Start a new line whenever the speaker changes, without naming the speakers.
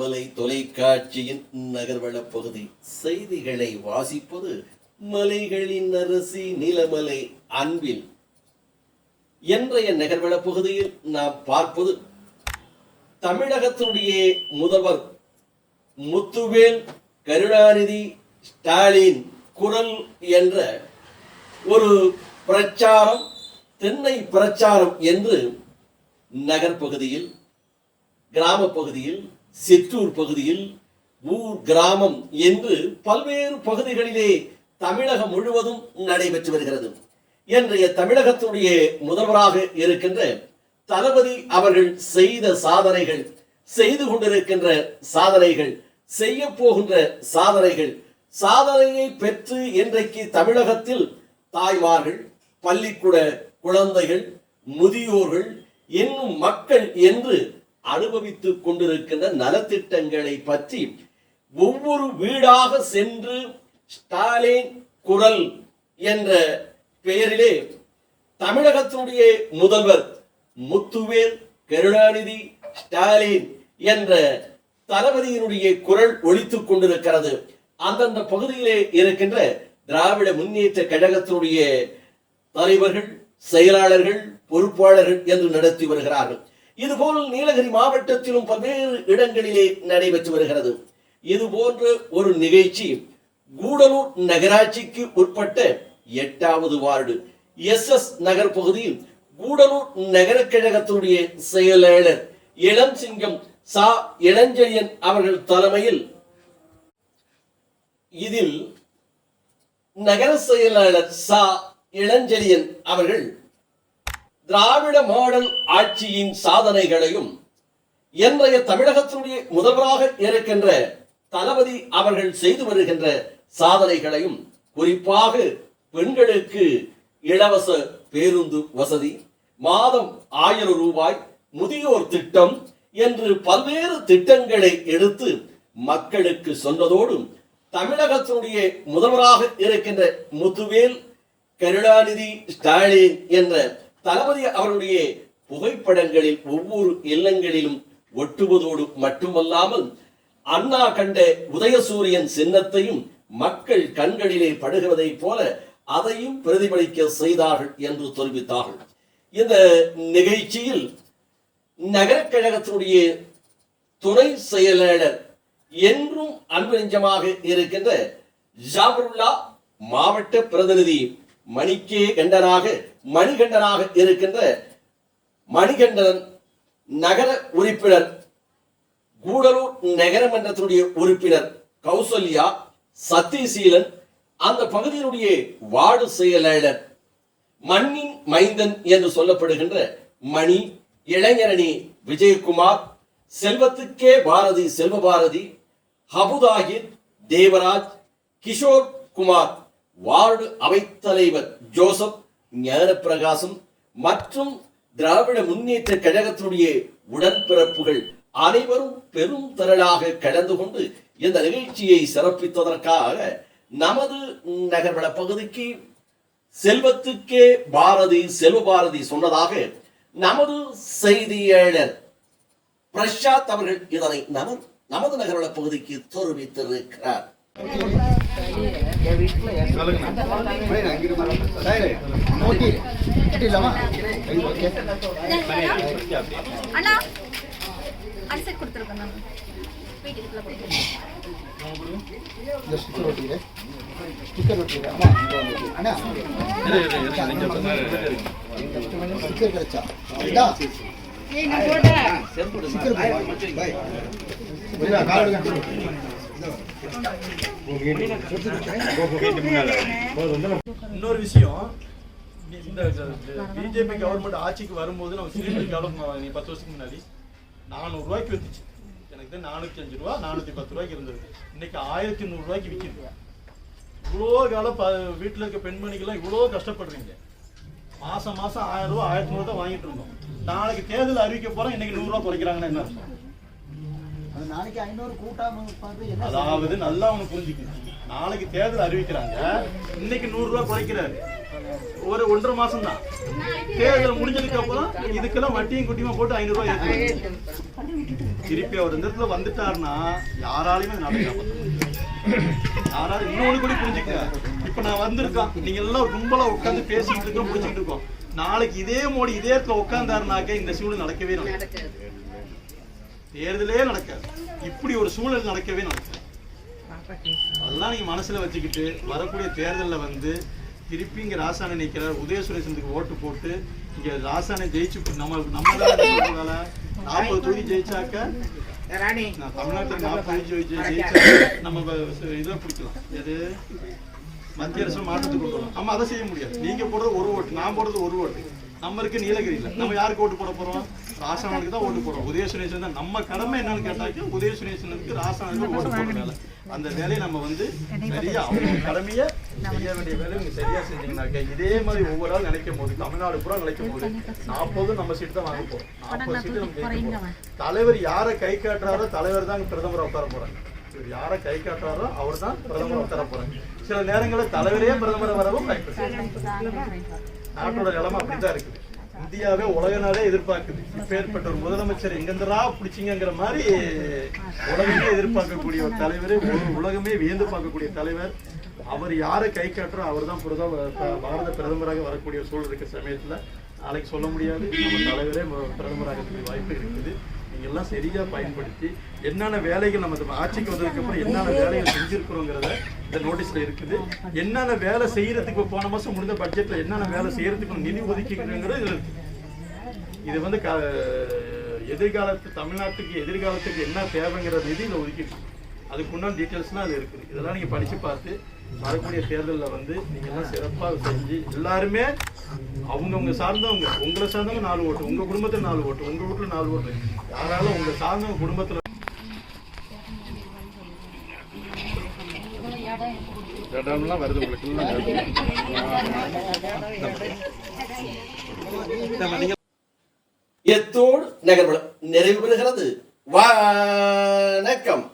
நீலமலை தொலைக்காட்சியின் நகர்வள பகுதி செய்திகளை வாசிப்பது மலைகளின் அரசி நீலமலை அன்பில். இன்றைய நகர்வள பகுதியில் நாம் பார்ப்பது தமிழகத்தினுடைய முதல்வர் முத்துவேல் கருணாநிதி ஸ்டாலின் குரல் என்ற ஒரு பிரச்சாரம், தென்னை பிரச்சாரம் என்று நகர்பகுதியில், கிராம பகுதியில், சிற்றூர் பகுதியில், ஊர் கிராமம் என்று பல்வேறு பகுதிகளிலே தமிழகம் முழுவதும் நடைபெற்று வருகிறது. இன்றைய தமிழகத்துடைய முதல்வராக இருக்கின்ற தளபதி அவர்கள் செய்த சாதனைகள், செய்து கொண்டிருக்கின்ற சாதனைகள், செய்ய போகின்ற சாதனைகள், சாதனையை பெற்று இன்றைக்கு தமிழகத்தில் தாய்மார்கள், பள்ளிக்கூட குழந்தைகள், முதியோர்கள், இன்னும் மக்கள் என்று அனுபவித்துக் கொண்டிருக்கின்ற நலத்திட்டங்களை பற்றி ஒவ்வொரு வீடாக சென்று ஸ்டாலின் குரல் என்ற பெயரிலே தமிழகத்தினுடைய முதல்வர் முத்துவேல் கருணாநிதி ஸ்டாலின் என்ற தளபதியினுடைய குரல் ஒலித்துக் கொண்டிருக்கிறது. அந்தந்த பகுதியிலே இருக்கின்ற திராவிட முன்னேற்ற கழகத்தினுடைய தலைவர்கள், செயலாளர்கள், பொறுப்பாளர்கள் என்று நடத்தி வருகிறார்கள். இதுபோல் நீலகிரி மாவட்டத்திலும் பல்வேறு இடங்களிலே நடைபெற்று வருகிறது. இது போன்ற ஒரு நிகழ்ச்சி கூடலூர் நகராட்சிக்கு உட்பட்ட 8வது வார்டு SS நகர் பகுதியில் கூடலூர் நகர கழகத்தினுடைய செயலாளர் இளம் சிங்கம் சா இளஞ்செழியன் அவர்கள் தலைமையில், இதில் நகர செயலாளர் சா இளஞ்செழியன் அவர்கள் திராவிட மாடல் ஆட்சியின் சாதனைகளையும், இன்றைய தமிழகத்தினுடைய முதல்வராக இருக்கின்ற தளபதி அவர்கள் செய்து வருகின்ற சாதனைகளையும், குறிப்பாக பெண்களுக்கு இலவச பேருந்து வசதி, மாதம் 1000 ரூபாய், முதியோர் திட்டம் என்று பல்வேறு திட்டங்களை எடுத்து மக்களுக்கு சொன்னதோடு, தமிழகத்தினுடைய முதல்வராக இருக்கின்ற முத்துவேல் கருணாநிதி ஸ்டாலின் என்ற தளபதி அவருடைய புகைப்படங்களில் ஒவ்வொரு இல்லங்களிலும் ஒட்டுவதோடு மட்டுமல்லாமல் அண்ணா கண்ட உதயசூரியன் சின்னத்தையும் மக்கள் கண்களிலே படுகிறதை போல அதையும் பிரதிபலிக்க செய்தார்கள் என்று தெரிவித்தார்கள். இந்த நிகழ்ச்சியில் நகர கழகத்தினுடைய துணை செயலாளர் என்றும் அன்பு நெஞ்சமாக இருக்கின்ற ஜாபருல்லா, மாவட்ட பிரதிநிதி மணிகண்டனாக இருக்கின்ற மணிகண்டன், நகர உறுப்பினர் கூடலூர் நகரமன்றத்தினுடைய உறுப்பினர் கௌசல்யா, சத்தியசீலன், அந்த பகுதியினுடைய வார்டு செயலாளர் மண்ணின் மைந்தன் என்று சொல்லப்படுகின்ற மணி, இளைஞரணி விஜயகுமார், செல்வத்துக்கே பாரதி செல்வபாரதி, ஹபுதாகிர், தேவராஜ், கிஷோர் குமார், வார்டு அவைத்தலைவர் ஜோசப், ஞானப்பிரகாசம் மற்றும் திராவிட முன்னேற்ற கழகத்தினுடைய உடன்பிறப்புகள் அனைவரும் பெரும் திரளாக கலந்து கொண்டு இந்த நிகழ்ச்சியை சிறப்பித்ததற்காக நமது நகர்வள பகுதிக்கு செல்வத்துக்கே பாரதி செல்வபாரதி சொன்னதாக நமது செய்தியாளர் பிரசாத் அவர்கள் இதனை நமது நகர்வள பகுதிக்கு தெரிவித்திருக்கிறார்.
இன்னொரு விஷயம், இந்த பிஜேபி கவர்மெண்ட் ஆட்சிக்கு வரும்போது நம்ம சிலிண்டர் நீ 10 வருஷத்துக்கு முன்னாடி 400 ரூபாய்க்கு வித்துச்சு. எனக்கு தான் 405 ரூபா 410 ரூபாய்க்கு இருந்தது. இன்னைக்கு 1100 ரூபாய்க்கு விற்கிது. இவ்வளோ காலம் வீட்டில் இருக்க பெண்மணிக்கெல்லாம் இவ்வளோ கஷ்டப்படுறீங்க. மாசம் 1000 ரூபா 1100 ரூபா தான் வாங்கிட்டு இருந்தோம். நாளைக்கு தேர்தல் அறிவிக்க போறோம், இன்னைக்கு 100 ரூபா குறைக்கிறாங்கன்னா என்ன அர்த்தம்?
நாளைக்கு 500 கூட்டாம
அதாவது நல்லா அவனு புரிஞ்சுக்கணும். நாளைக்கு தேர்தல் அறிவிக்கிறாங்க, இன்னைக்கு 100 ரூபாய் குறைக்கிறாரு. ஒரு 1.5 மாசம் தான். தேர்தல் முடிஞ்சதுக்கு அப்புறம் இதுக்கெல்லாம் வட்டியும் குட்டியுமா போட்டு 500 ரூபாய் ஏற்றுவாங்க. திருப்பி அவர் இந்த இடத்துல வந்துட்டாருன்னா யாராலையுமே நாட்டை காப்பாற்ற முடியாது. யாராலும் இன்னொன்று கூட புரிஞ்சுக்க. இப்ப நான் வந்திருக்கேன், நீங்க எல்லாம் கும்பலா உட்காந்து பேசிக்கிட்டு இருக்கோம், முடிச்சுக்கிட்டு இருக்கோம். நாளைக்கு இதே மோடி இதே இடத்துல உட்கார்ந்தாருனாக்க இந்த சூழல் நடக்கவே நடக்காது. தேர்தலே நடக்காது. இப்படி ஒரு சூழல் நடக்கவே நடக்காது. அதெல்லாம் நீங்க மனசுல வச்சுக்கிட்டு வரக்கூடிய தேர்தலில் வந்து திருப்பி இங்க ராசானை நிற்கிறார், உதயசுரேசனுக்கு ஓட்டு போட்டு இங்க ராசானை ஜெயிச்சு நம்ம 40 தொகுதி ஜெயிச்சாக்க தமிழ்நாட்டில் 40 தொகுதி ஜெயிச்சா நம்ம இதை பிடிக்கலாம். எது மத்திய அரசு மாற்றத்துக்கு கொண்டு வரலாம். நம்ம அதை செய்ய முடியாது. நீங்க போடுறது ஒரு ஓட்டு, நான் போடுறது ஒரு ஓட்டு. நம்ம இருக்கு நீலகிரியில, நம்ம யாருக்கு ஓட்டு போட போறோம்? ராசானுக்கு தான் ஓட்டு போடுறோம். உதயசுரேசன் தான். நம்ம கடமை என்னன்னு கேட்டாக்க உதயசுரேசனுக்கு ராசானுக்கு ஓட்டு போடுற வேலை. அந்த வேலையை நம்ம வந்து சரியா அவங்க கடமையை செய்ய வேண்டிய வேலையை நீங்க சரியா செஞ்சீங்கன்னாக்க இதே மாதிரி ஒவ்வொரு ஆள் நினைக்கும் போது தமிழ்நாடு பூரா நினைக்கும் போது 40 நம்ம சீட்டு தான் வாங்க போறோம். 40 சீட்டு நம்ம ஜெயிக்க போறோம். தலைவர் யாரை கை காட்டுறாரோ தலைவர் தான் பிரதமர் உட்கார போறாங்க. யாரை கை காட்டுறாரோ அவர் தான் பிரதமர் உட்கார போறாங்க. சில நேரங்களில் தலைவரே பிரதமர் வரவும் நாட்டோட நிலைமை அப்படித்தான் இருக்குது. இந்தியாவே உலக நாடே எதிர்பார்க்குது. இப்பேற்பட்ட ஒரு முதலமைச்சர் எங்கெந்தரா பிடிச்சிங்கிற மாதிரி உலகமே எதிர்பார்க்கக்கூடிய ஒரு தலைவர், உலகமே வியந்து பார்க்கக்கூடிய தலைவர். அவர் யாரை கை காட்டுறோ அவர் தான் பாரத பிரதமராக வரக்கூடிய சூழல் இருக்க சமயத்துல நாளைக்கு சொல்ல முடியாது. நம்ம தலைவரே பிரதமராக வாய்ப்பு இருக்குது. நீங்க எல்லாம் சரியா பயன்படுத்தி என்னென்ன வேலைகள் நம்ம ஆட்சிக்கு வந்ததுக்கு அப்புறம் என்னென்ன வேலைகள் செஞ்சிருக்கிறோங்கிறத இந்த நோட்டீஸ்ல இருக்குது. என்னென்ன வேலை செய்யறதுக்கு போன மாசம் முடிந்த பட்ஜெட்ல என்னென்ன வேலை செய்யறதுக்கு நிதி ஒதுக்கிங்கிறது இதுல இருக்கு. இது வந்து எதிர்காலத்து தமிழ்நாட்டுக்கு எதிர்காலத்துக்கு என்ன தேவைங்கிற நிதி இதில் ஒதுக்கிட்டு அதுக்கு உண்டான டீட்டெயில்ஸ்லாம் அது இருக்குது. இதெல்லாம் நீங்க படிச்சு பார்த்து வரக்கூடிய தேர்தலில் வந்து நீங்க எல்லாம் சிறப்பாக செஞ்சு எல்லாருமே அவங்கவுங்க சார்ந்தவங்க, உங்களை சார்ந்தவங்க 4 ஓட்டு, உங்க குடும்பத்தில் 4 ஓட்டு, உங்க வீட்டுல 4 ஓட்டு, யாராலும் உங்க சார்ந்தவங்க குடும்பத்துல வருது உங்களுக்கு.
எத்தோடு நகர்வலம் நிறைவு பெறுகிறது. வணக்கம்.